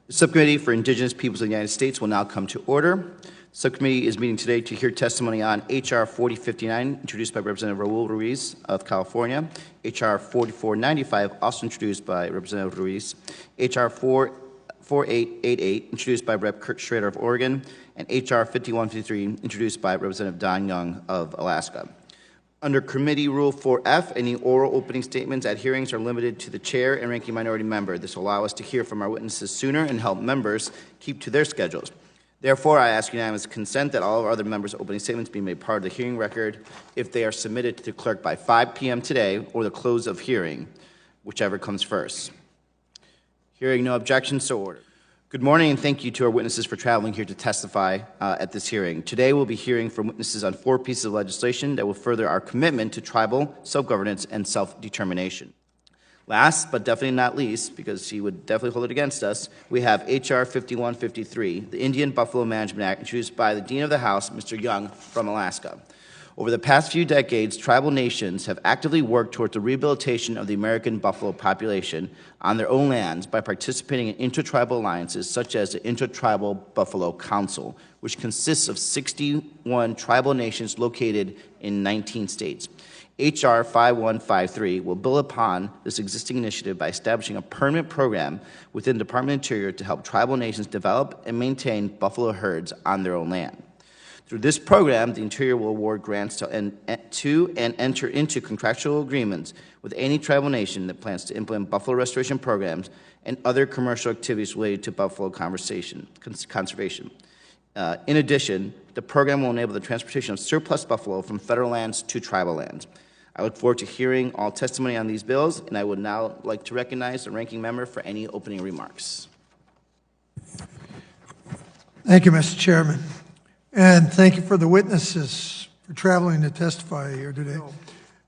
The Subcommittee for Indigenous Peoples of the United States will now come to order. The Subcommittee is meeting today to hear testimony on H.R. 4059, introduced by Representative Raul Ruiz of California, H.R. 4495, also introduced by Representative Ruiz, H.R. 4888, introduced by Rep. Kurt Schrader of Oregon, and H.R. 5153, introduced by Representative Don Young of Alaska. Under Committee Rule 4F, any oral opening statements at hearings are limited to the chair and ranking minority member. This will allow us to hear from our witnesses sooner and help members keep to their schedules. Therefore, I ask unanimous consent that all of our other members' opening statements be made part of the hearing record if they are submitted to the clerk by 5 p.m. today or the close of hearing, whichever comes first. Hearing no objections, so ordered. Good morning, and thank you to our witnesses for traveling here to testify at this hearing. Today, we'll be hearing from witnesses on 4 pieces of legislation that will further our commitment to tribal self-governance and self-determination. Last, but definitely not least, because she would definitely hold it against us, we have H.R. 5153, the Indian Buffalo Management Act, introduced by the Dean of the House, Mr. Young, from Alaska. Over the past few decades, tribal nations have actively worked towards the rehabilitation of the American buffalo population on their own lands by participating in intertribal alliances such as the InterTribal Buffalo Council, which consists of 61 tribal nations located in 19 states. H.R. 5153 will build upon this existing initiative by establishing a permanent program within the Department of Interior to help tribal nations develop and maintain buffalo herds on their own land. Through this program, the Interior will award grants to and enter into contractual agreements with any tribal nation that plans to implement buffalo restoration programs and other commercial activities related to buffalo conservation. In addition, the program will enable the transportation of surplus buffalo from federal lands to tribal lands. I look forward to hearing all testimony on these bills, and I would now like to recognize the ranking member for any opening remarks. Thank you, Mr. Chairman. And thank you for the witnesses for traveling to testify here today.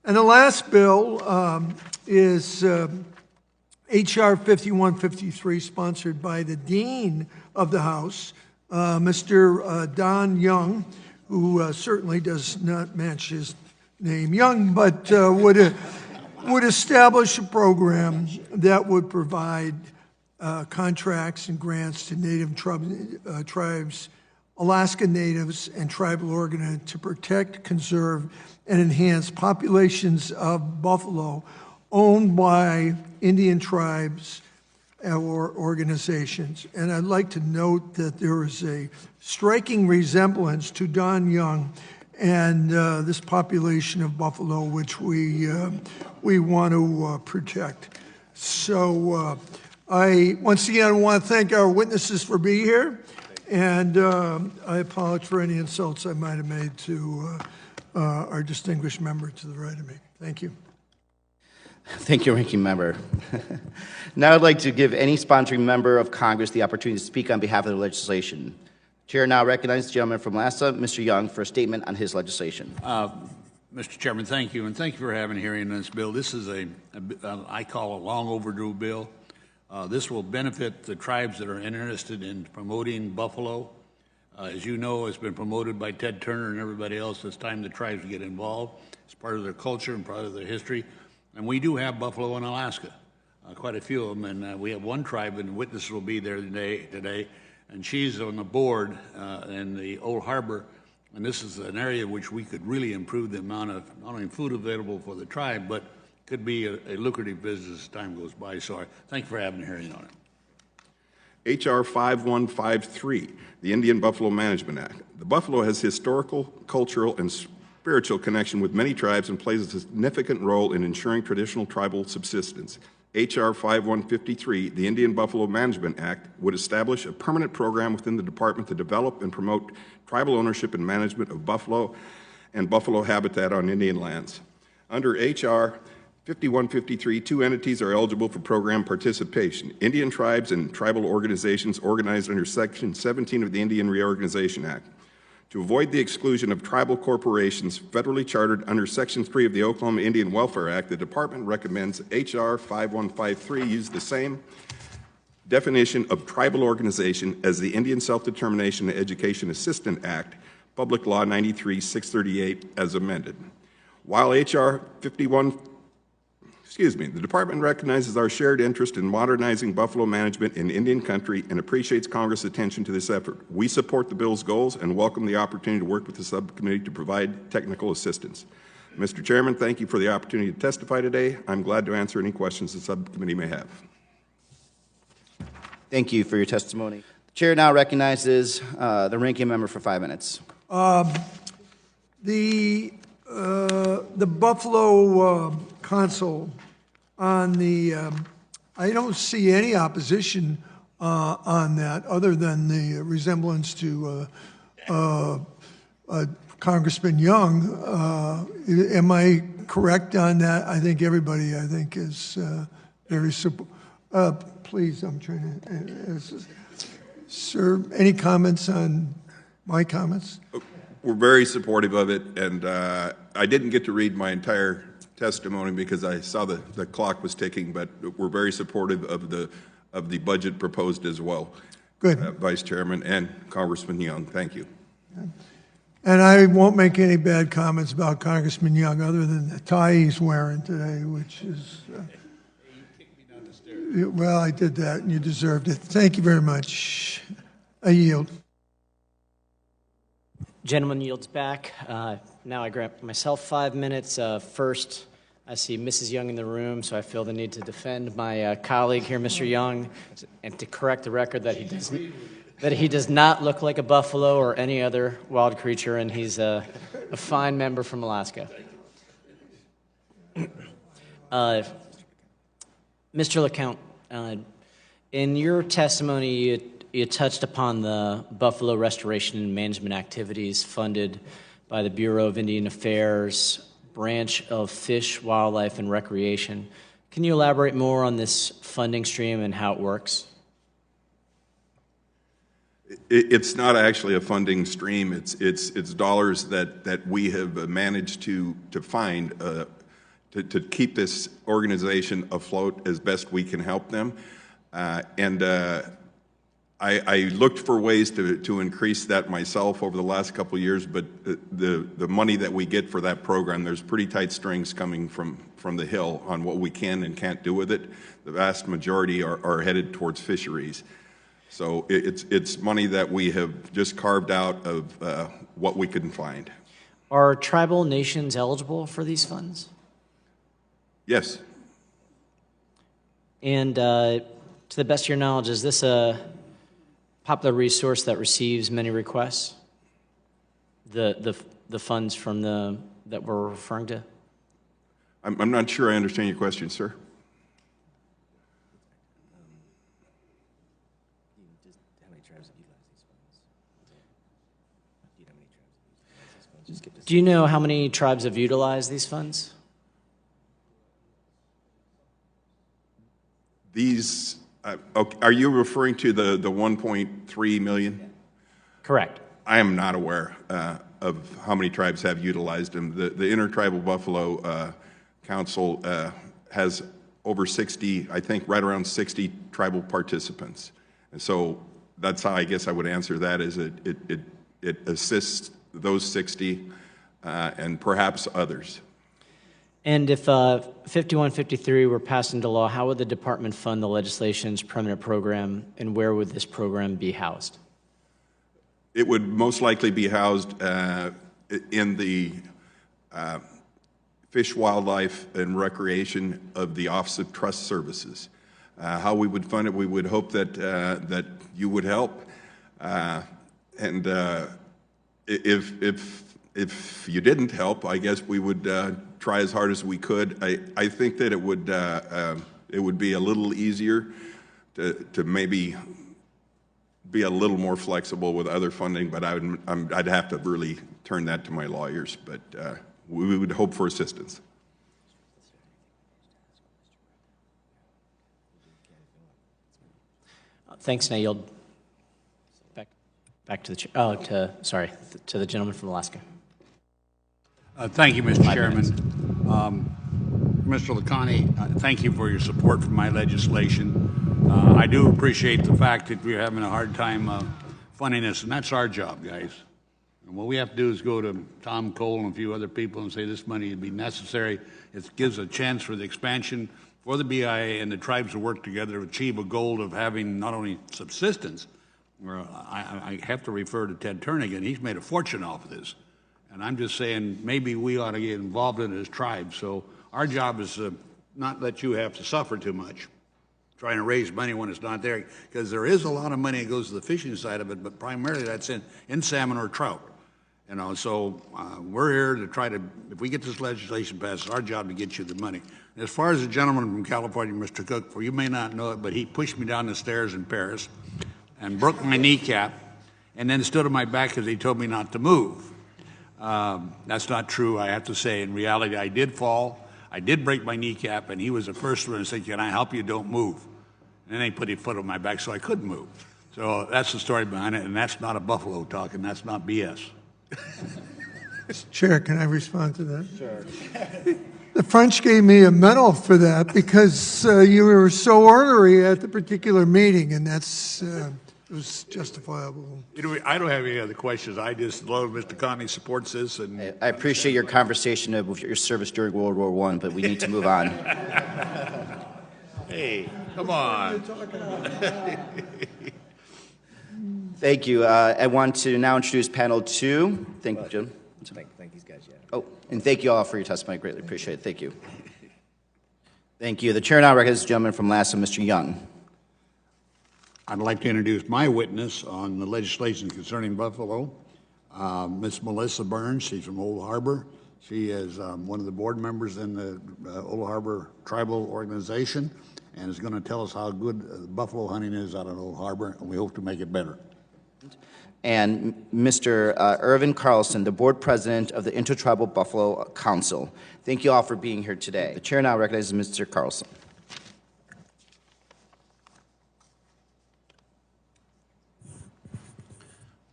And the last bill is H.R. 5153, sponsored by the Dean of the House, Mr. Don Young, who certainly does not match his name Young, but would establish a program that would provide contracts and grants to Native tribes, Alaska Natives, and tribal organizations to protect, conserve, and enhance populations of buffalo owned by Indian tribes or organizations. And I'd like to note that there is a striking resemblance to Don Young and this population of buffalo, which we want to protect. So once again, I want to thank our witnesses for being here. And I apologize for any insults I might have made to our distinguished member to the right of me. Thank you. Thank you, Ranking Member. Now I'd like to give any sponsoring member of Congress the opportunity to speak on behalf of the legislation. Chair now recognizes the gentleman from Alaska, Mr. Young, for a statement on his legislation. Mr. Chairman, thank you, and thank you for having a hearing on this bill. This is I call a long overdue bill. This will benefit the tribes that are interested in promoting buffalo. As you know, it's been promoted by Ted Turner and everybody else. It's time the tribes get involved. It's part of their culture and part of their history. And we do have buffalo in Alaska, quite a few of them. And we have one tribe, and witnesses will be there today. And she's on the board in the Old Harbor. And this is an area which we could really improve the amount of not only food available for the tribe, but could be a lucrative business as time goes by. So thank you for having a hearing on it. H.R. 5153, the Indian Buffalo Management Act. The buffalo has historical, cultural, and spiritual connection with many tribes and plays a significant role in ensuring traditional tribal subsistence. H.R. 5153, the Indian Buffalo Management Act, would establish a permanent program within the department to develop and promote tribal ownership and management of buffalo and buffalo habitat on Indian lands. Under H.R. 5153, 2 entities are eligible for program participation: Indian tribes and tribal organizations organized under Section 17 of the Indian Reorganization Act. To avoid the exclusion of tribal corporations federally chartered under Section 3 of the Oklahoma Indian Welfare Act, the Department recommends H.R. 5153 use the same definition of tribal organization as the Indian Self-Determination and Education Assistance Act, Public Law 93-638, as amended. While H.R. 5153 The department recognizes our shared interest in modernizing buffalo management in Indian country and appreciates Congress' attention to this effort. We support the bill's goals and welcome the opportunity to work with the subcommittee to provide technical assistance. Mr. Chairman, thank you for the opportunity to testify today. I'm glad to answer any questions the subcommittee may have. Thank you for your testimony. The chair now recognizes the ranking member for 5 minutes. The Buffalo Consul on the, I don't see any opposition on that other than the resemblance to Congressman Young. Am I correct on that? I think everybody, is very please, I'm trying to, sir, any comments on my comments? We're very supportive of it, and I didn't get to read my entire testimony because I saw the clock was ticking, but we're very supportive of the budget proposed as well. Good. Vice Chairman and Congressman Young, thank you. And I won't make any bad comments about Congressman Young other than the tie he's wearing today, which is, well, I did that and you deserved it. Thank you very much. I yield. Gentleman yields back. Now I grant myself 5 minutes. First, I see Mrs. Young in the room, so I feel the need to defend my colleague here, Mr. Young, and to correct the record that he does not look like a buffalo or any other wild creature, and he's a fine member from Alaska. Mr. LeCount, in your testimony, you touched upon the buffalo restoration and management activities funded by the Bureau of Indian Affairs, branch of Fish, Wildlife, and Recreation. Can you elaborate more on this funding stream and how it works? It's not actually a funding stream. It's dollars that we have managed to find to keep this organization afloat as best we can help them. I looked for ways to increase that myself over the last couple of years, but the money that we get for that program, there's pretty tight strings coming from the Hill on what we can and can't do with it. The vast majority are headed towards fisheries. So it's money that we have just carved out of what we can find. Are tribal nations eligible for these funds? Yes. And to the best of your knowledge, is this a popular resource that receives many requests? The funds from that we're referring to? I'm not sure I understand your question, sir. Do you know how many tribes have utilized these funds? These, are you referring to the 1.3 million? Correct. I am not aware of how many tribes have utilized them. The InterTribal Buffalo Council has over 60, I think right around 60 tribal participants. And so that's how I guess I would answer that, is it assists those 60 and perhaps others. And if 5153 were passed into law, how would the department fund the legislation's permanent program, and where would this program be housed? It would most likely be housed in the Fish, Wildlife, and Recreation of the Office of Trust Services. How we would fund it, we would hope that you would help. If you didn't help, I guess we would try as hard as we could. I think that it would be a little easier to maybe be a little more flexible with other funding, but I'd have to really turn that to my lawyers. But we would hope for assistance. Thanks. Now yield back to the to the gentleman from Alaska. Thank you, Mr. Chairman. Mr. LeCount, thank you for your support for my legislation. I do appreciate the fact that we're having a hard time funding this, and that's our job, guys. And what we have to do is go to Tom Cole and a few other people and say this money would be necessary. It gives a chance for the expansion for the BIA and the tribes to work together to achieve a goal of having not only subsistence, where I have to refer to Ted Turnigan. He's made a fortune off of this. And I'm just saying maybe we ought to get involved in it as tribes. So our job is to not let you have to suffer too much trying to raise money when it's not there, because there is a lot of money that goes to the fishing side of it, but primarily that's in salmon or trout. You know, so we're here to try to, if we get this legislation passed, it's our job to get you the money. As far as the gentleman from California, Mr. Cook, for you may not know it, but he pushed me down the stairs in Paris and broke my kneecap and then stood on my back because he told me not to move. That's not true, I have to say. In reality, I did fall. I did break my kneecap, and he was the first one to say, "Can I help you? Don't move." And then he put his foot on my back so I couldn't move. So that's the story behind it, and that's not a buffalo talk, and that's not BS. Mr. Chair, can I respond to that? Sure. The French gave me a medal for that because you were so orderly at the particular meeting, and that's it was justifiable. I don't have any other questions. I just love Mr. Conley supports this. And I appreciate your conversation of your service during World War I, but we need to move on. Hey, come on. Thank you. I want to now introduce panel 2. Thank you, Jim. Thank these guys, yeah. Oh, and thank you all for your testimony. I greatly appreciate it. Thank you. Thank you. The chair now recognizes the gentleman from Lassa, Mr. Young. I'd like to introduce my witness on the legislation concerning Buffalo, Miss Melissa Berns. She's from Old Harbor. She is one of the board members in the Old Harbor Tribal Organization and is going to tell us how good buffalo hunting is out of Old Harbor, and we hope to make it better. And Mr. Ervin Carlson, the board president of the InterTribal Buffalo Council. Thank you all for being here today. The chair now recognizes Mr. Carlson.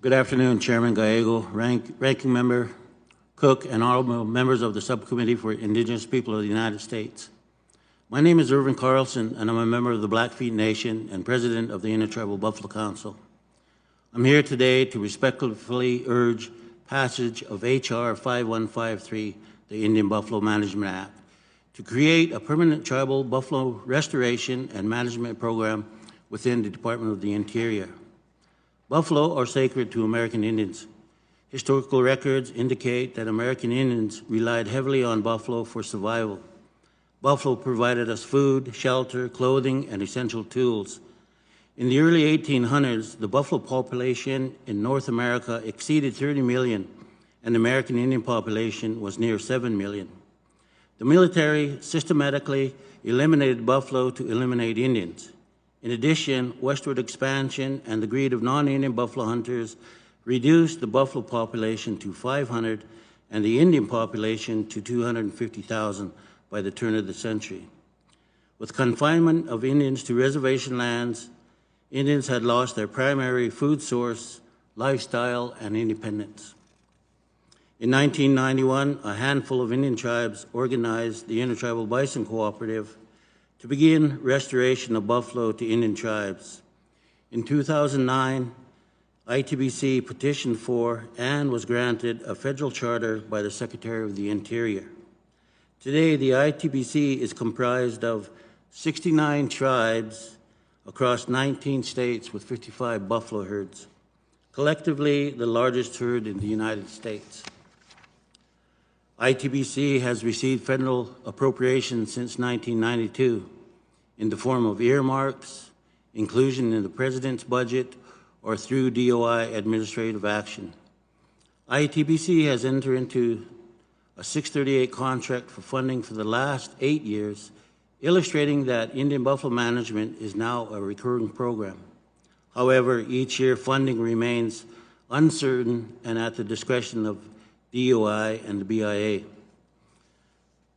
Good afternoon, Chairman Gallego, Ranking Member Cook, and honorable members of the Subcommittee for Indigenous People of the United States. My name is Ervin Carlson, and I'm a member of the Blackfeet Nation and president of the InterTribal Buffalo Council. I'm here today to respectfully urge passage of H.R. 5153, the Indian Buffalo Management Act, to create a permanent tribal buffalo restoration and management program within the Department of the Interior. Buffalo are sacred to American Indians. Historical records indicate that American Indians relied heavily on buffalo for survival. Buffalo provided us food, shelter, clothing, and essential tools. In the early 1800s, the buffalo population in North America exceeded 30 million, and the American Indian population was near 7 million. The military systematically eliminated buffalo to eliminate Indians. In addition, westward expansion and the greed of non-Indian buffalo hunters reduced the buffalo population to 500 and the Indian population to 250,000 by the turn of the century. With confinement of Indians to reservation lands, Indians had lost their primary food source, lifestyle, and independence. In 1991, a handful of Indian tribes organized the InterTribal Bison Cooperative to begin restoration of buffalo to Indian tribes. In 2009, ITBC petitioned for and was granted a federal charter by the Secretary of the Interior. Today, the ITBC is comprised of 69 tribes across 19 states with 55 buffalo herds, collectively the largest herd in the United States. ITBC has received federal appropriations since 1992 in the form of earmarks, inclusion in the President's budget, or through DOI administrative action. ITBC has entered into a 638 contract for funding for the last 8 years, illustrating that Indian buffalo management is now a recurring program. However, each year funding remains uncertain and at the discretion of DOI and the BIA.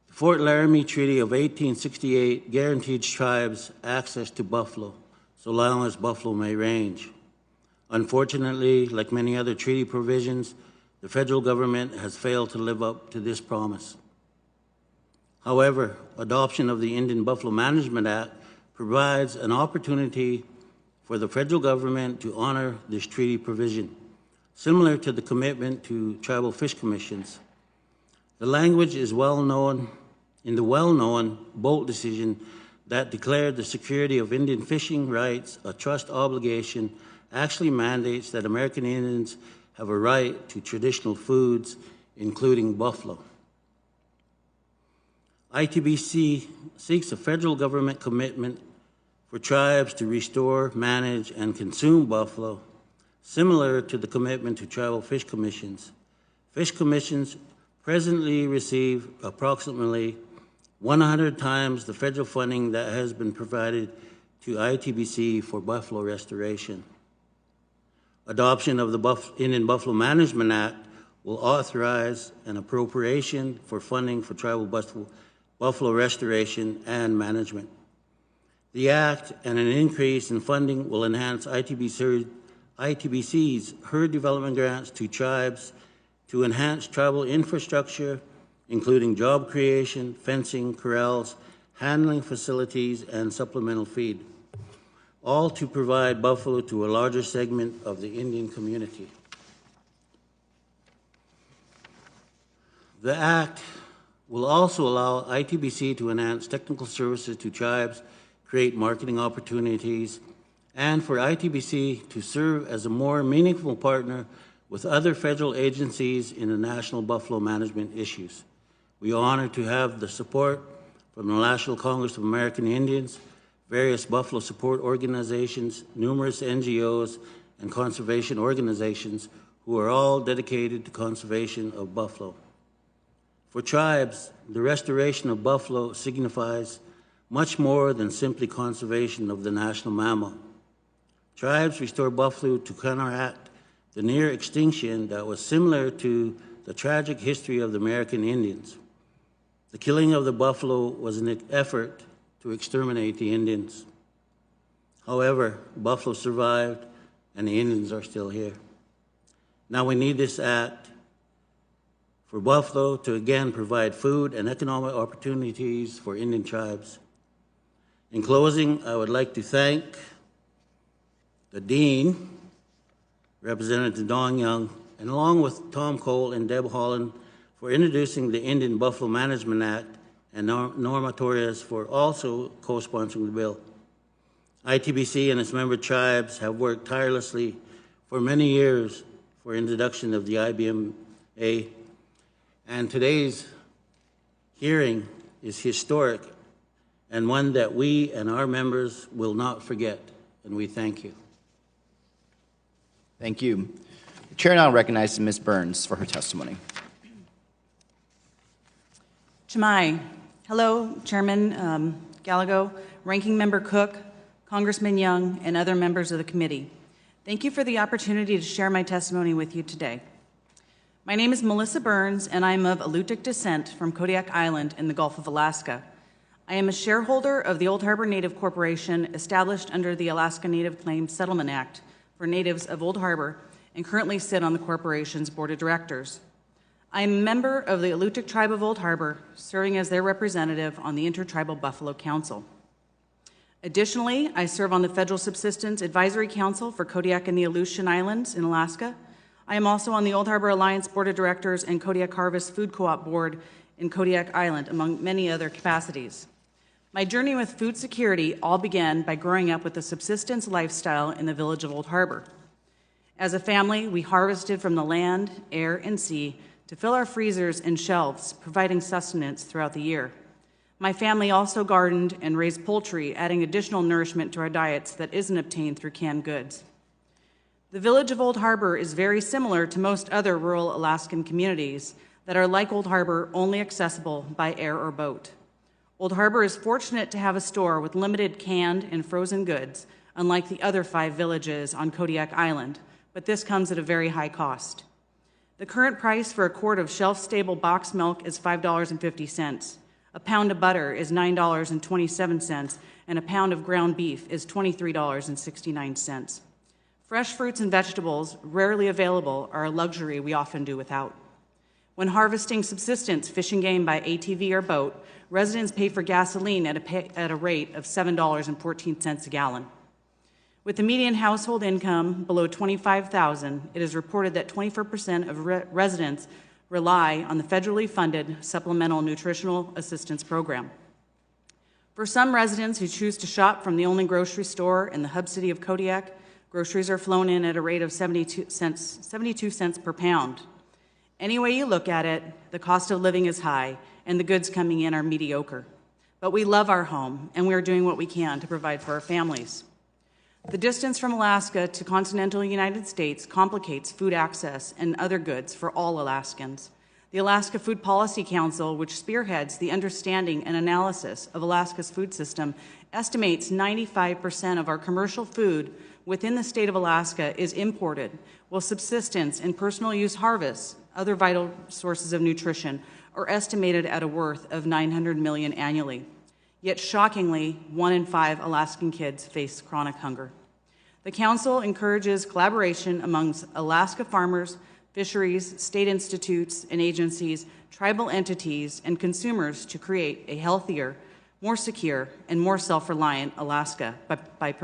The Fort Laramie Treaty of 1868 guaranteed tribes access to buffalo, so long as buffalo may range. Unfortunately, like many other treaty provisions, the federal government has failed to live up to this promise. However, adoption of the Indian Buffalo Management Act provides an opportunity for the federal government to honor this treaty provision. similar to the commitment to tribal fish commissions. The language is well-known in the well-known Bolt decision that declared the security of Indian fishing rights a trust obligation actually mandates that American Indians have a right to traditional foods, including buffalo. ITBC seeks a federal government commitment for tribes to restore, manage, and consume buffalo, similar to the commitment to tribal fish commissions. Fish commissions presently receive approximately 100 times the federal funding that has been provided to ITBC for buffalo restoration. Adoption of the Indian Buffalo Management Act will authorize an appropriation for funding for tribal buffalo restoration and management. The Act and an increase in funding will enhance ITBC's herd development grants to tribes to enhance tribal infrastructure, including job creation, fencing, corrals, handling facilities, and supplemental feed, all to provide buffalo to a larger segment of the Indian community. The Act will also allow ITBC to enhance technical services to tribes, create marketing opportunities, and for ITBC to serve as a more meaningful partner with other federal agencies in the national buffalo management issues. We are honored to have the support from the National Congress of American Indians, various buffalo support organizations, numerous NGOs, and conservation organizations who are all dedicated to conservation of buffalo. For tribes, the restoration of buffalo signifies much more than simply conservation of the national mammal. Tribes restore buffalo to counteract the near extinction that was similar to the tragic history of the American Indians. The killing of the buffalo was an effort to exterminate the Indians. However, buffalo survived and the Indians are still here. Now we need this act for buffalo to again provide food and economic opportunities for Indian tribes. In closing, I would like to thank the Dean, Representative Don Young, and along with Tom Cole and Deb Haaland for introducing the Indian Buffalo Management Act, and Norma Torres for also co-sponsoring the bill. ITBC and its member tribes have worked tirelessly for many years for introduction of the IBMA, and today's hearing is historic and one that we and our members will not forget, and we thank you. Thank you. The chair now recognizes Ms. Berns for her testimony. Chamai. Hello, Chairman Gallego, Ranking Member Cook, Congressman Young, and other members of the committee. Thank you for the opportunity to share my testimony with you today. My name is Melissa Berns, and I am of Alutiiq descent from Kodiak Island in the Gulf of Alaska. I am a shareholder of the Old Harbor Native Corporation, established under the Alaska Native Claims Settlement Act for natives of Old Harbor, and currently sit on the corporation's board of directors. I am a member of the Alutiiq Tribe of Old Harbor, serving as their representative on the InterTribal Buffalo Council. Additionally, I serve on the Federal Subsistence Advisory Council for Kodiak and the Aleutian Islands in Alaska. I am also on the Old Harbor Alliance Board of Directors and Kodiak Harvest Food Co-op Board in Kodiak Island, among many other capacities. My journey with food security all began by growing up with a subsistence lifestyle in the village of Old Harbor. As a family, we harvested from the land, air, and sea to fill our freezers and shelves, providing sustenance throughout the year. My family also gardened and raised poultry, adding additional nourishment to our diets that isn't obtained through canned goods. The village of Old Harbor is very similar to most other rural Alaskan communities that are like Old Harbor, only accessible by air or boat. Old Harbor is fortunate to have a store with limited canned and frozen goods, unlike the other 5 villages on Kodiak Island, but this comes at a very high cost. The current price for a quart of shelf-stable box milk is $5.50. A pound of butter is $9.27, and a pound of ground beef is $23.69. Fresh fruits and vegetables, rarely available, are a luxury we often do without. When harvesting subsistence, fish and game by ATV or boat, residents pay for gasoline at a rate of $7.14 a gallon. With the median household income below $25,000, it is reported that 24% of residents rely on the federally funded Supplemental Nutritional Assistance Program. For some residents who choose to shop from the only grocery store in the hub city of Kodiak, groceries are flown in at a rate of 72 cents per pound. Any way you look at it, the cost of living is high, and the goods coming in are mediocre. But we love our home, and we are doing what we can to provide for our families. The distance from Alaska to continental United States complicates food access and other goods for all Alaskans. The Alaska Food Policy Council, which spearheads the understanding and analysis of Alaska's food system, estimates 95% of our commercial food within the state of Alaska is imported, while subsistence and personal use harvests, other vital sources of nutrition, are estimated at a worth of $900 million annually. Yet shockingly, 1 in 5 Alaskan kids face chronic hunger. The Council encourages collaboration amongst Alaska farmers, fisheries, state institutes and agencies, tribal entities, and consumers to create a healthier, more secure, and more self-reliant Alaska by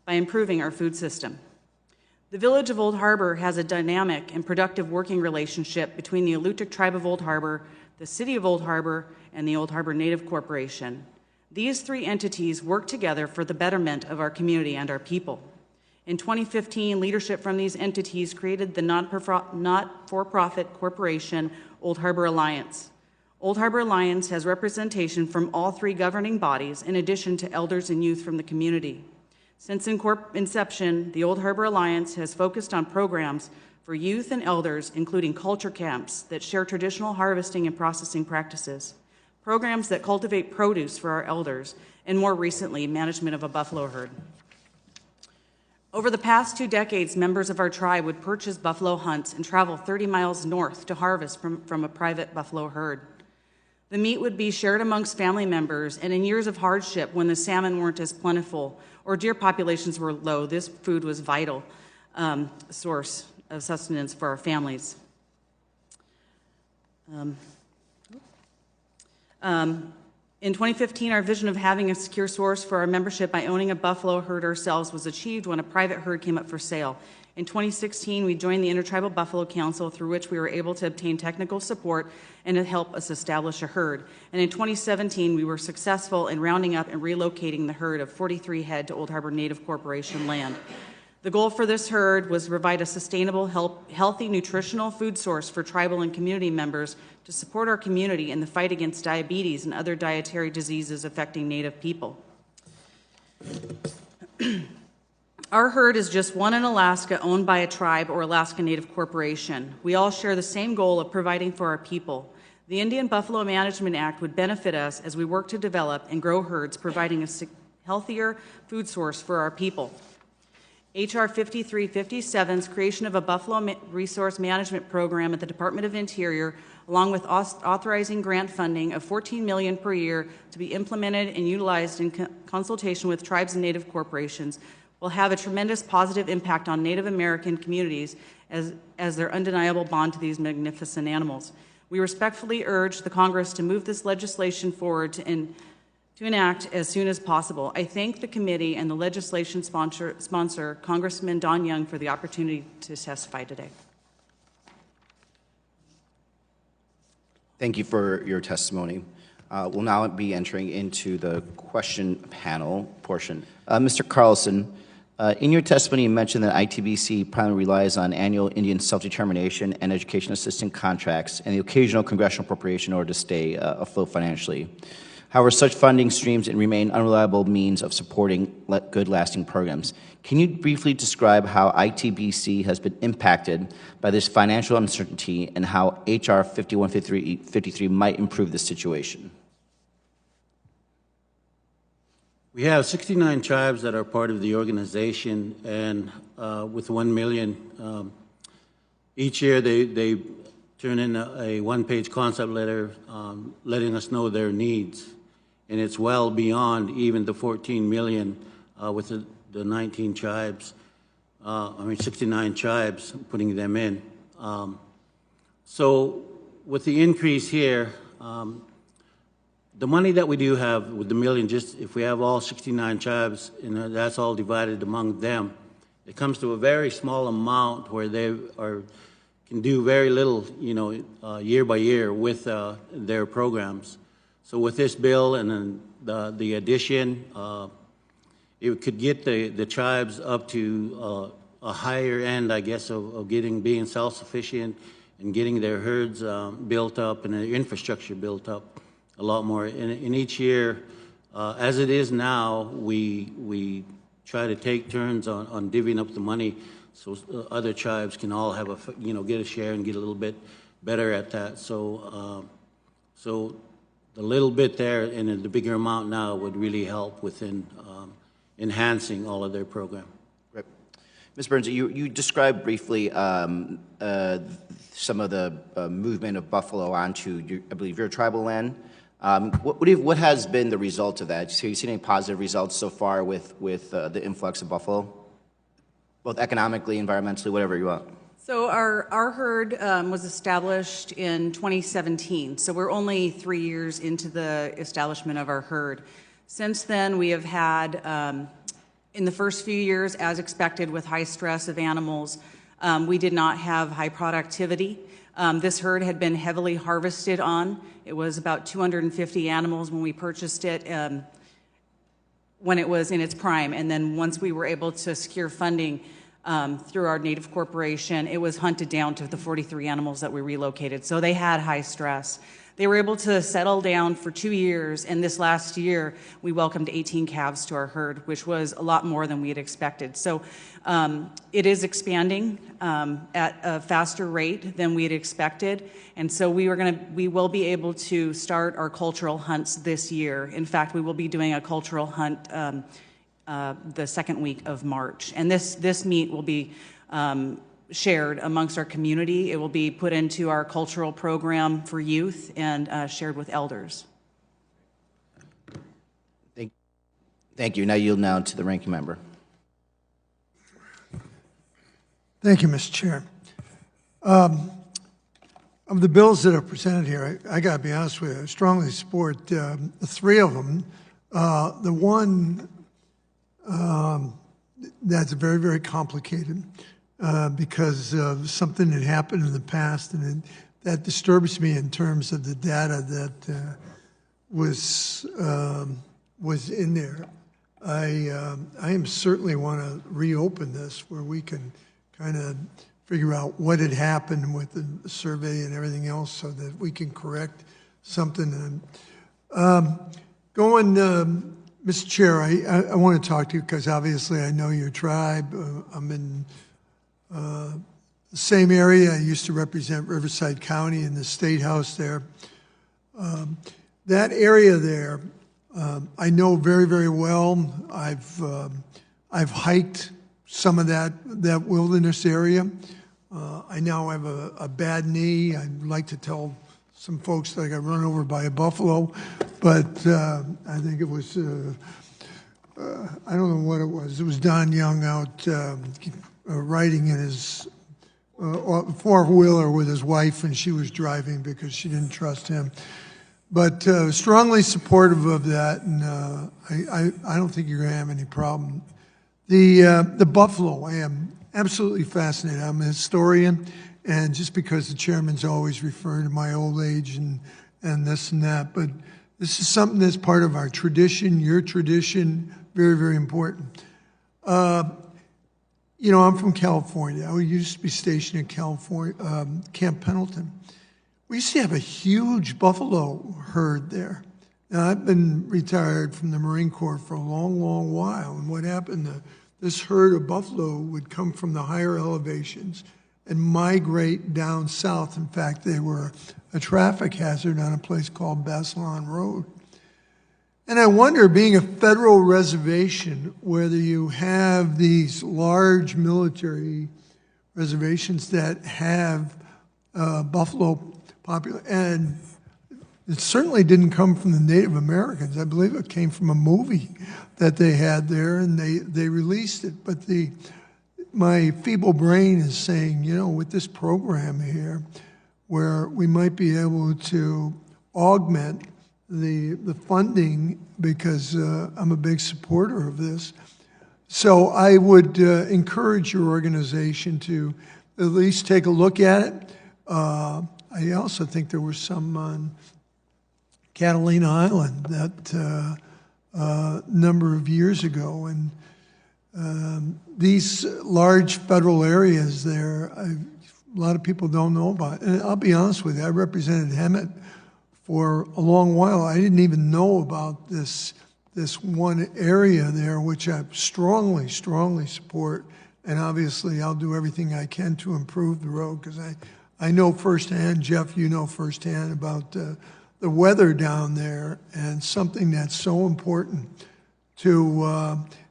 improving our food system. The village of Old Harbor has a dynamic and productive working relationship between the Alutiiq tribe of Old Harbor, the city of Old Harbor, and the Old Harbor Native Corporation. These three entities work together for the betterment of our community and our people. In 2015, leadership from these entities created the not-for-profit corporation Old Harbor Alliance. Old Harbor Alliance has representation from all three governing bodies, in addition to elders and youth from the community. Since inception, the Old Harbor Alliance has focused on programs for youth and elders, including culture camps that share traditional harvesting and processing practices, programs that cultivate produce for our elders, and more recently, management of a buffalo herd. Over the past 2 decades, members of our tribe would purchase buffalo hunts and travel 30 miles north to harvest from a private buffalo herd. The meat would be shared amongst family members, and in years of hardship, when the salmon weren't as plentiful or deer populations were low, this food was a vital source of sustenance for our families. In 2015, our vision of having a secure source for our membership by owning a buffalo herd ourselves was achieved when a private herd came up for sale. In 2016, we joined the InterTribal Buffalo Council, through which we were able to obtain technical support and to help us establish a herd. And in 2017, we were successful in rounding up and relocating the herd of 43 head to Old Harbor Native Corporation land. The goal for this herd was to provide a sustainable, healthy, nutritional food source for tribal and community members to support our community in the fight against diabetes and other dietary diseases affecting Native people. Our herd is just one in Alaska owned by a tribe or Alaska Native Corporation. We all share the same goal of providing for our people. The Indian Buffalo Management Act would benefit us as we work to develop and grow herds, providing a healthier food source for our people. H.R. 5357's creation of a Buffalo Resource Management Program at the Department of Interior, along with authorizing grant funding of $14 million per year to be implemented and utilized in consultation with tribes and Native corporations, will have a tremendous positive impact on Native American communities as their undeniable bond to these magnificent animals. We respectfully urge the Congress to move this legislation forward to enact as soon as possible. I thank the committee and the legislation sponsor, Congressman Don Young, for the opportunity to testify today. Thank you for your testimony. We'll now be entering into the question panel portion. Mr. Carlson, in your testimony, you mentioned that ITBC primarily relies on annual Indian self-determination and education assistance contracts and the occasional congressional appropriation in order to stay afloat financially. However, such funding streams remain unreliable means of supporting good, lasting programs. Can you briefly describe how ITBC has been impacted by this financial uncertainty and how H.R. 5153 might improve this situation? We have 69 tribes that are part of the organization, and with 1 million, each year they turn in a one-page concept letter letting us know their needs. And it's well beyond even the 14 million with the 19 tribes, 69 tribes, putting them in. So with the increase here, the money that we do have with the million, just if we have all 69 tribes and that's all divided among them, it comes to a very small amount where they can do very little, year by year with their programs. So with this bill and then the addition, it could get the tribes up to a higher end, I guess, of being self-sufficient and getting their herds built up and their infrastructure built up a lot more. In each year, as it is now, we try to take turns on divvying up the money so other tribes can all have get a share and get a little bit better at that. So the little bit there and the bigger amount now would really help within enhancing all of their program. Right. Ms. Berns, you described briefly some of the movement of buffalo onto, I believe, your tribal land. What has been the result of that? Have you seen any positive results so far with the influx of buffalo, both economically, environmentally, whatever you want? So our herd was established in 2017, so we're only 3 years into the establishment of our herd. Since then, we have had, in the first few years, as expected with high stress of animals, we did not have high productivity. This herd had been heavily harvested on. It was about 250 animals when we purchased it when it was in its prime. And then once we were able to secure funding through our native corporation, it was hunted down to the 43 animals that we relocated. So they had high stress. They were able to settle down for 2 years, and this last year we welcomed 18 calves to our herd, which was a lot more than we had expected. So it is expanding at a faster rate than we had expected, and so we will be able to start our cultural hunts this year. In fact, we will be doing a cultural hunt the second week of March, and this meat will be shared amongst our community. It will be put into our cultural program for youth and shared with elders. Thank you. Now yield now to the ranking member. Thank you, Mr. Chair. Of the bills that are presented here, I got to be honest with you, I strongly support the three of them. The one that's very, very complicated because of something that happened in the past, and that disturbs me in terms of the data that was in there. I am certainly want to reopen this where we can kind of figure out what had happened with the survey and everything else so that we can correct something. Mr. Chair, I want to talk to you because obviously I know your tribe. I'm in the same area. I used to represent Riverside County in the State House there. That area there, I know very, very well. I've hiked some of that wilderness area. I now have a bad knee. I'd like to tell some folks that I got run over by a buffalo, but I think it was, I don't know what it was. It was Don Young out riding in his four-wheeler with his wife, and she was driving because she didn't trust him. But strongly supportive of that, and I don't think you're going to have any problem. The buffalo, I am absolutely fascinated. I'm a historian, and just because the chairman's always referring to my old age and this and that, but this is something that's part of our tradition, your tradition, very, very important. You know, I'm from California. I used to be stationed in California, Camp Pendleton. We used to have a huge buffalo herd there. Now, I've been retired from the Marine Corps for a long, long while, and what happened, this herd of buffalo would come from the higher elevations and migrate down south. In fact, they were a traffic hazard on a place called Basilon Road. And I wonder, being a federal reservation, whether you have these large military reservations that have buffalo population, and it certainly didn't come from the Native Americans. I believe it came from a movie that they had there, and they released it. But my feeble brain is saying, you know, with this program here, where we might be able to augment the funding because I'm a big supporter of this. So I would encourage your organization to at least take a look at it. I also think there was some on Catalina Island that number of years ago, and these large federal areas there, a lot of people don't know about. And I'll be honest with you, I represented Hemet for a long while. I didn't even know about this one area there, which I strongly support. And obviously, I'll do everything I can to improve the road because I know firsthand, Jeff, you know firsthand about the weather down there, and something that's so important to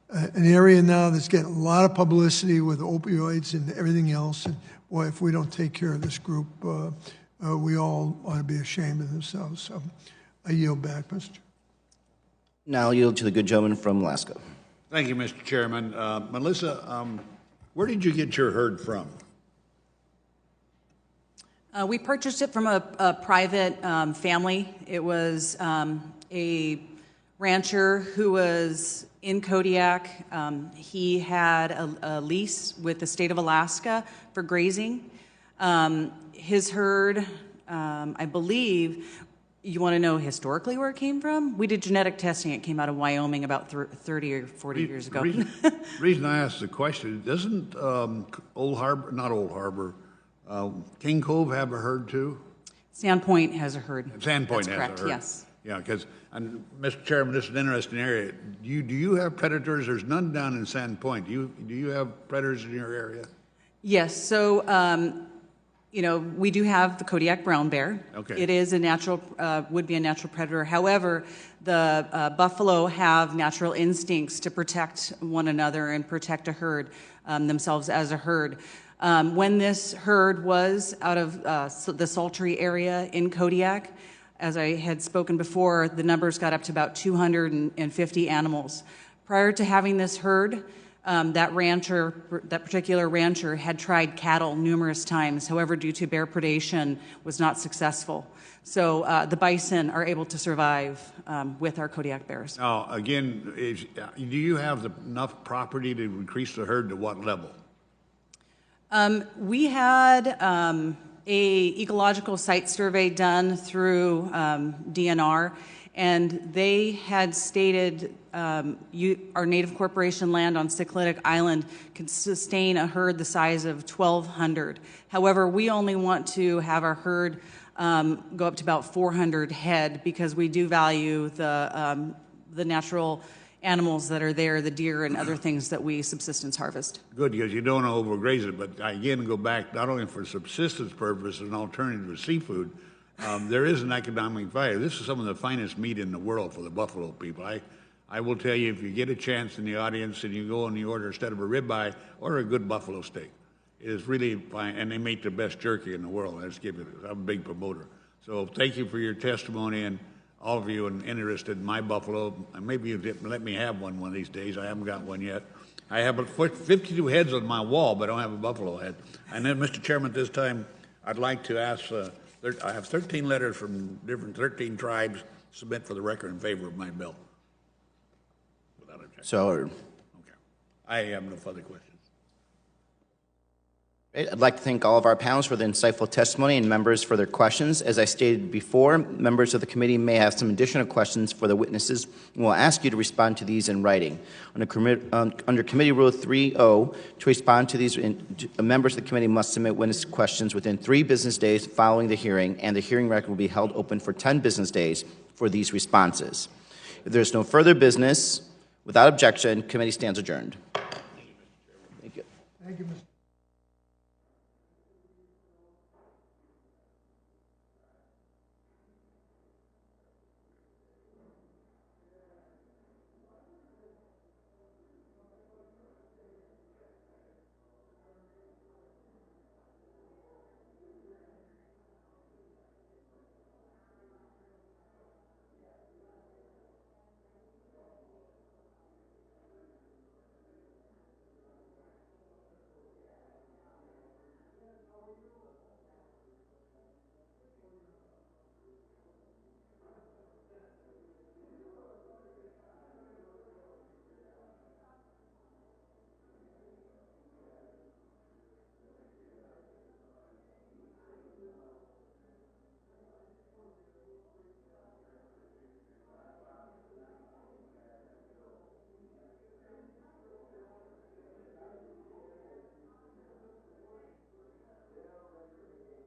an area now that's getting a lot of publicity with opioids and everything else. And boy, if we don't take care of this group, we all ought to be ashamed of themselves. So I yield back, Mr. Chair. Now I'll yield to the good gentleman from Alaska. Thank you, Mr. Chairman. Melissa, where did you get your herd from? We purchased it from a private family. It was a rancher who was in Kodiak. He had a lease with the state of Alaska for grazing. His herd, I believe, you want to know historically where it came from? We did genetic testing. It came out of Wyoming about 30 or 40 years ago. Reason I asked the question, doesn't King Cove have a herd too? Sandpoint has a herd. Sandpoint That's has correct, a herd. Yes. Yeah, because, Mr. Chairman, this is an interesting area. Do you have predators? There's none down in Sandpoint. Do you have predators in your area? Yes. So, we do have the Kodiak brown bear. Okay. It is a natural, would be a natural predator. However, the buffalo have natural instincts to protect one another and protect a herd, themselves as a herd. When this herd was out of the sultry area in Kodiak, as I had spoken before, the numbers got up to about 250 animals. Prior to having this herd, that particular rancher had tried cattle numerous times. However, due to bear predation, was not successful. So the bison are able to survive with our Kodiak bears. Now, again, do you have enough property to increase the herd to what level? We had a ecological site survey done through DNR, and they had stated our Native Corporation land on Cycladic Island can sustain a herd the size of 1,200. However, we only want to have our herd go up to about 400 head because we do value the natural animals that are there, the deer and other things that we subsistence harvest. Good, because you don't want to overgraze it, but again, go back not only for subsistence purpose, an alternative to seafood, there is an economic value. This is some of the finest meat in the world for the buffalo people. I will tell you, if you get a chance in the audience and you go and you order, instead of a ribeye, order a good buffalo steak. It is really fine, and they make the best jerky in the world. I'm a big promoter. So thank you for your testimony, and all of you interested in my buffalo. Maybe you let me have one of these days. I haven't got one yet. I have 52 heads on my wall, but I don't have a buffalo head. And then, Mr. Chairman, this time I'd like to ask, I have 13 letters from 13 tribes submit for the record in favor of my bill. Without objection. So ordered. Okay. I have no further questions. Great. I'd like to thank all of our panelists for the insightful testimony and members for their questions. As I stated before, members of the committee may have some additional questions for the witnesses, and we'll ask you to respond to these in writing. Under Committee Rule 3.0, to respond to these, members of the committee must submit witness questions within 3 business days following the hearing, and the hearing record will be held open for 10 business days for these responses. If there's no further business, without objection, committee stands adjourned. Thank you. Thank you, Mr.